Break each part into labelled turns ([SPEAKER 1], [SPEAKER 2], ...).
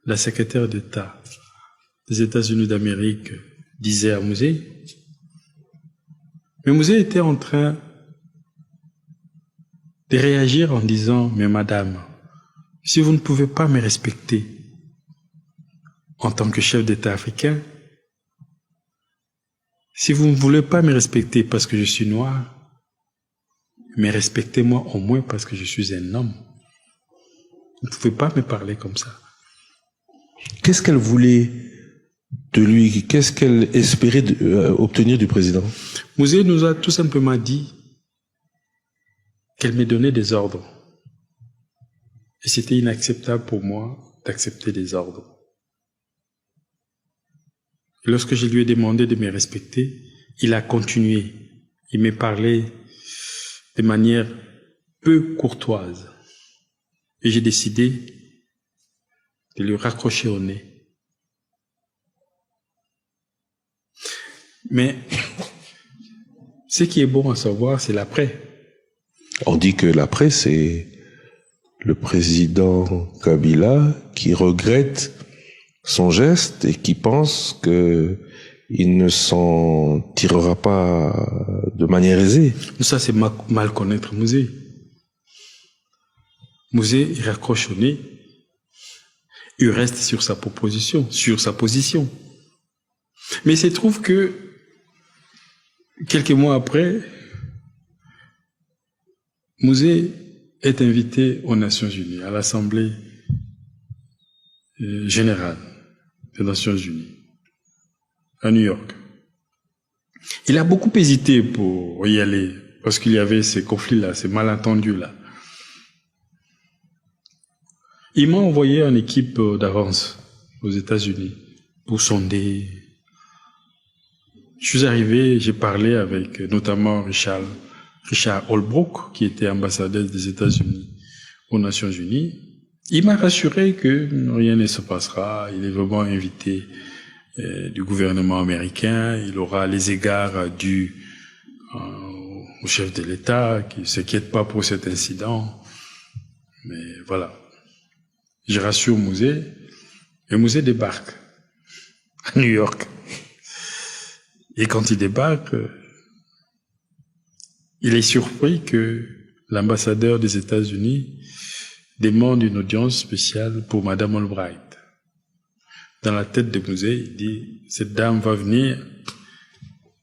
[SPEAKER 1] la secrétaire d'État des États-Unis d'Amérique disait à Mouzé, mais Mouzé était en train de réagir en disant, mais madame, si vous ne pouvez pas me respecter en tant que chef d'État africain, si vous ne voulez pas me respecter parce que je suis noir, mais respectez-moi au moins parce que je suis un homme. Vous ne pouvez pas me parler comme ça.
[SPEAKER 2] Qu'est-ce qu'elle voulait de lui? Qu'est-ce qu'elle espérait obtenir du président?
[SPEAKER 1] Mouzé nous a tout simplement dit qu'elle me donnait des ordres. Et c'était inacceptable pour moi d'accepter des ordres. Et lorsque je lui ai demandé de me respecter, il a continué. Il me parlait de manière peu courtoise. Et j'ai décidé de lui raccrocher au nez. Mais ce qui est bon à savoir, c'est l'après.
[SPEAKER 2] On dit que l'après, c'est le président Kabila qui regrette son geste et qui pense que il ne s'en tirera pas de manière aisée.
[SPEAKER 1] Ça, c'est mal connaître Mouzé. Mouzé, il raccroche au nez. Il reste sur sa proposition, sur sa position. Mais il se trouve que quelques mois après, Mouzé est invité aux Nations Unies, à l'Assemblée générale des Nations Unies, à New York. Il a beaucoup hésité pour y aller, parce qu'il y avait ces conflits-là, ces malentendus-là. Il m'a envoyé en équipe d'avance aux États-Unis pour sonder. Je suis arrivé, j'ai parlé avec notamment Richard Holbrooke, qui était ambassadeur des États-Unis aux Nations Unies. Il m'a rassuré que rien ne se passera. Il est vraiment invité du gouvernement américain. Il aura les égards dus au chef de l'État, qui ne s'inquiète pas pour cet incident. Mais voilà. Je rassure Mouzé, et Mouzé débarque à New York. Et quand il débarque, il est surpris que l'ambassadeur des États-Unis demande une audience spéciale pour Madame Albright. Dans la tête de Mouzé, il dit, cette dame va venir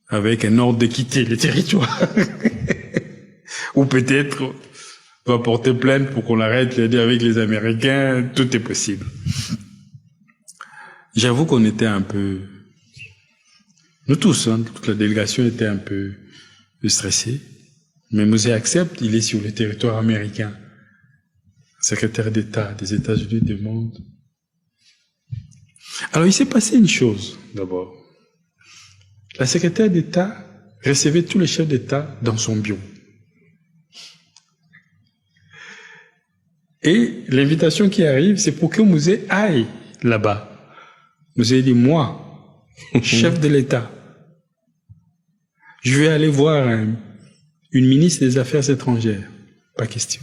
[SPEAKER 1] avec un ordre de quitter le territoire. Ou peut-être va porter plainte pour qu'on arrête l'aider avec les Américains, tout est possible. J'avoue qu'on était un peu, nous tous, toute la délégation était un peu stressée, mais Mouzé accepte, il est sur le territoire américain. Le secrétaire d'État des États-Unis demande. Alors il s'est passé une chose d'abord. La secrétaire d'État recevait tous les chefs d'État dans son bureau. Et l'invitation qui arrive, c'est pour que Mouzé aille là-bas. Mouzé dit, moi, chef de l'État, je vais aller voir une ministre des Affaires étrangères. Pas question.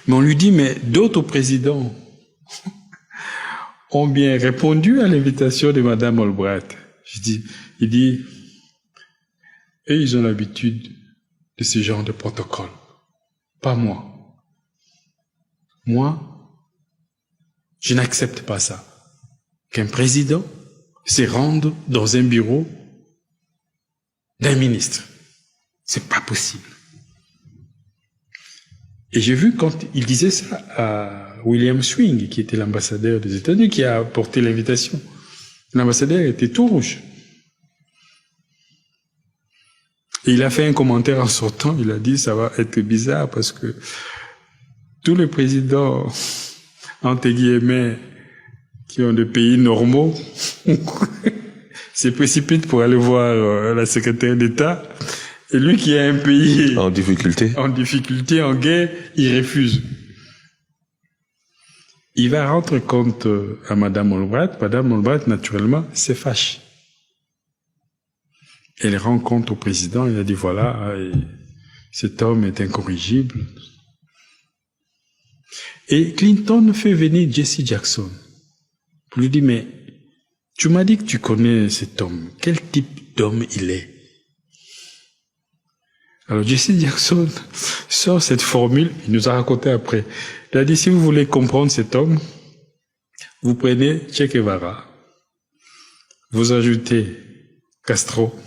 [SPEAKER 1] Mais on lui dit, mais d'autres présidents ont bien répondu à l'invitation de Madame Albright. Il dit, et ils ont l'habitude de ce genre de protocole. Pas moi. Moi, je n'accepte pas ça. Qu'un président se rende dans un bureau d'un ministre. C'est pas possible. Et j'ai vu quand il disait ça à William Swing, qui était l'ambassadeur des États-Unis, qui a porté l'invitation. L'ambassadeur était tout rouge. Et il a fait un commentaire en sortant, il a dit, ça va être bizarre parce que tous les présidents, entre guillemets, qui ont des pays normaux, se précipitent pour aller voir la secrétaire d'État. Et lui qui a un pays en difficulté, en guerre, il refuse. Il va rendre compte à Madame Albright. Madame Albright, naturellement, se fâche. Elle rend compte au président, il a dit voilà, cet homme est incorrigible. Et Clinton fait venir Jesse Jackson. Pour lui dire, mais tu m'as dit que tu connais cet homme. Quel type d'homme il est? Alors Jesse Jackson sort cette formule, il nous a raconté après. Il a dit, si vous voulez comprendre cet homme, vous prenez Che Guevara, vous ajoutez Castro,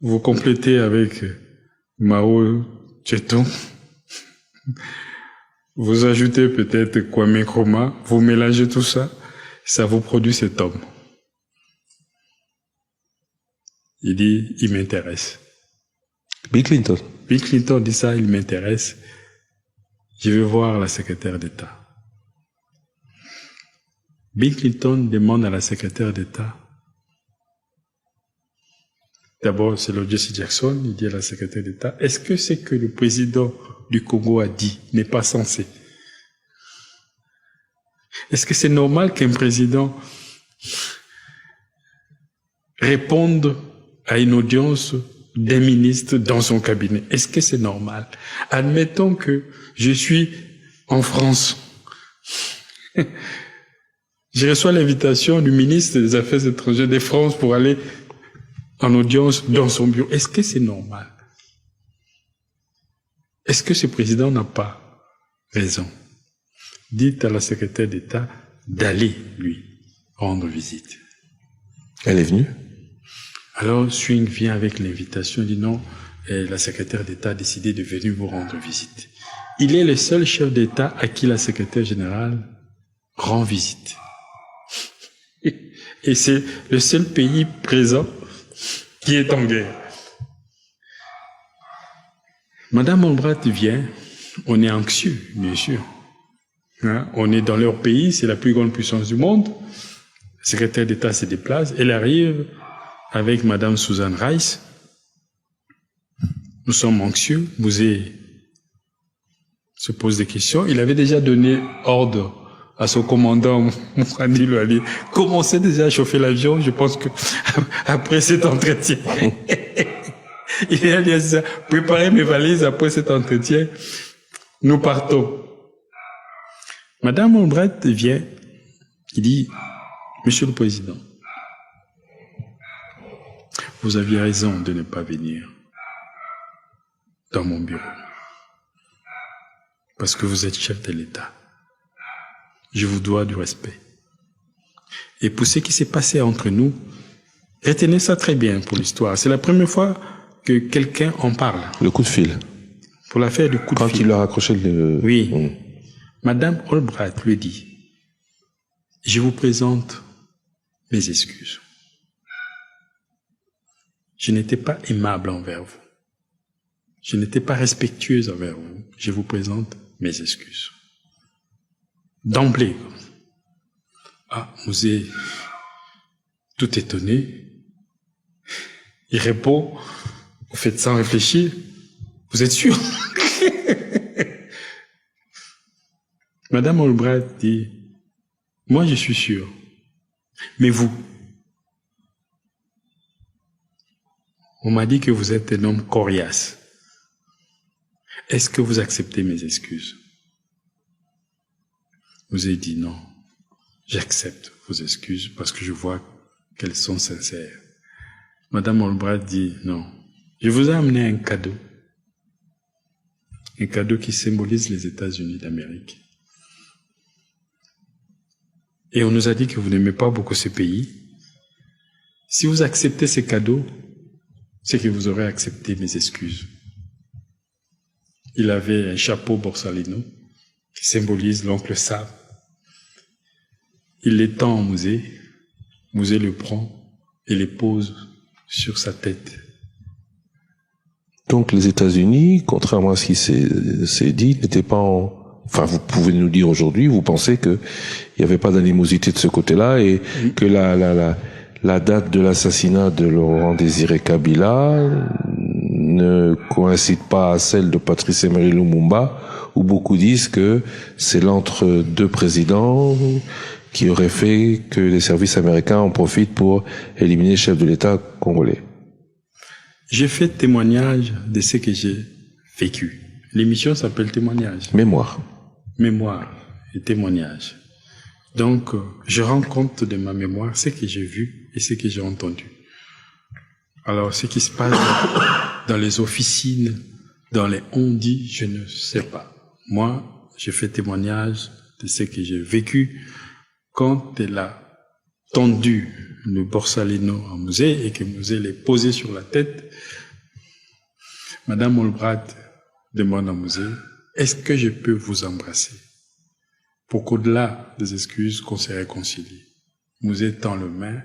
[SPEAKER 1] vous complétez avec Mao Tse-tung, vous ajoutez peut-être Kwame Nkrumah, vous mélangez tout ça, ça vous produit cet homme. Il dit, il m'intéresse.
[SPEAKER 2] Bill Clinton.
[SPEAKER 1] Bill Clinton dit ça, il m'intéresse. Je vais voir la secrétaire d'État. Bill Clinton demande à la secrétaire d'État. D'abord, c'est le Jesse Jackson, il dit à la secrétaire d'État, est-ce que ce que le président du Congo a dit n'est pas censé? Est-ce que c'est normal qu'un président réponde à une audience d'un ministre dans son cabinet? Est-ce que c'est normal? Admettons que je suis en France. Je reçois l'invitation du ministre des Affaires étrangères de France pour aller en audience dans son bureau. Est-ce que c'est normal? Est-ce que ce président n'a pas raison? Dites à la secrétaire d'État d'aller lui rendre visite.
[SPEAKER 2] Elle est venue?
[SPEAKER 1] Alors Swing vient avec l'invitation, il dit non, la secrétaire d'État a décidé de venir vous rendre visite. Il est le seul chef d'État à qui la secrétaire générale rend visite. Et c'est le seul pays présent qui est en guerre. Madame Albright vient, on est anxieux, bien sûr. Hein? On est dans leur pays, c'est la plus grande puissance du monde. La secrétaire d'État se déplace, elle arrive avec Madame Susan Rice. Nous sommes anxieux, Mouzé se pose des questions. Il avait déjà donné ordre à son commandant, Mourani Louali, commencez déjà à chauffer l'avion, je pense que après cet entretien. Il a dit ça, préparez mes valises après cet entretien, nous partons. Madame Albright vient, il dit, Monsieur le Président, vous aviez raison de ne pas venir dans mon bureau, parce que vous êtes chef de l'État. Je vous dois du respect. Et pour ce qui s'est passé entre nous, retenez ça très bien pour l'histoire. C'est la première fois que quelqu'un en parle.
[SPEAKER 2] Le coup de fil.
[SPEAKER 1] Pour l'affaire du coup de fil.
[SPEAKER 2] Quand il leur a accroché le...
[SPEAKER 1] Oui. Madame Albright lui dit, je vous présente mes excuses. Je n'étais pas aimable envers vous. Je n'étais pas respectueuse envers vous. Je vous présente mes excuses. D'emblée. Ah, Mouzé, tout étonné, il répond, vous faites sans réfléchir, vous êtes sûr? Madame Albright dit, moi je suis sûr, mais vous, on m'a dit que vous êtes un homme coriace. Est-ce que vous acceptez mes excuses? Vous avez dit non, j'accepte vos excuses parce que je vois qu'elles sont sincères. Madame Albright dit non, je vous ai amené un cadeau qui symbolise les États-Unis d'Amérique. Et on nous a dit que vous n'aimez pas beaucoup ce pays. Si vous acceptez ces cadeaux, c'est que vous aurez accepté mes excuses. Il avait un chapeau Borsalino qui symbolise l'oncle Sam. Il l'étend au Mouzé. Mouzé le prend et les pose sur sa tête.
[SPEAKER 2] Donc les États-Unis, contrairement à ce qui s'est dit, n'étaient pas en... Enfin, vous pouvez nous dire aujourd'hui, vous pensez que il n'y avait pas d'animosité de ce côté-là et que la date de l'assassinat de Laurent Désiré Kabila ne coïncide pas à celle de Patrice Emery Lumumba, où beaucoup disent que c'est l'entre-deux présidents qui aurait fait que les services américains en profitent pour éliminer le chef de l'État congolais.
[SPEAKER 1] J'ai fait témoignage de ce que j'ai vécu. L'émission s'appelle Témoignage.
[SPEAKER 2] Mémoire.
[SPEAKER 1] mémoire et témoignage. Donc, je rends compte de ma mémoire, ce que j'ai vu et ce que j'ai entendu. Alors, ce qui se passe dans les officines, dans les on-dit, je ne sais pas. Moi, je fais témoignage de ce que j'ai vécu quand elle a tendu le Borsalino à Musée et que Musée l'ait posé sur la tête. Madame Olbrat demande à Musée, est-ce que je peux vous embrasser? Pour qu'au-delà des excuses, qu'on se réconcilie. Musée tend le main